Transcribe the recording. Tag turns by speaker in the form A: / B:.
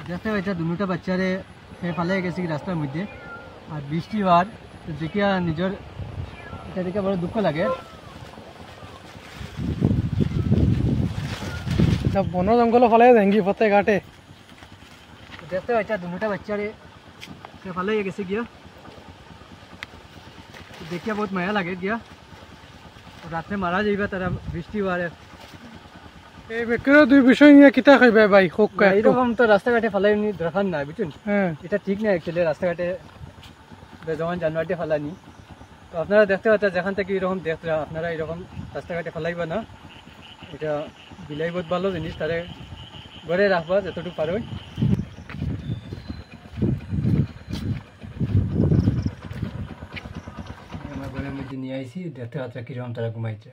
A: देखते बेटा दोनोटा बच्चारे फाले गेছে কি রাস্তার মধ্যে আর বৃষ্টি হওয়ার তো দেখিয়া নিজের এটা দেখে বড় দুঃখ লাগে।
B: सब बन जंगल फाले जाएंगी फते घाटे
A: देखते बेटा दोनोटा बच्चारे फाले गेছে গিয়া देखिए बहुत माया लगे गया रात में मारा जाइबा तारा बृष्टि हওয়ার
B: এই বেকরা দুই বিষয় নিয়ে কিতা কইবে ভাই খুব কয়
A: এরকম তো রাস্তাঘাটে ফালাইনি দরকার না বুঝছেন। এটা ঠিক না অ্যাকচুয়ালি রাস্তাঘাটে বেজমান জানোয়ারটি ফালানি। তো আপনারা দেখতে পাচ্ছেন যেখান থেকে এরকম দেখতে আপনারা এরকম রাস্তাঘাটে ফালাইবা না। এটা বিলাই বহুত ভালো জিনিস তারে ঘরে রাখবা যতটুকু পারোই। আমার ঘরের মধ্যে নিয়ে আইছি দেখতে পাচ্ছেন কিরকম তারা ঘুমাইছে।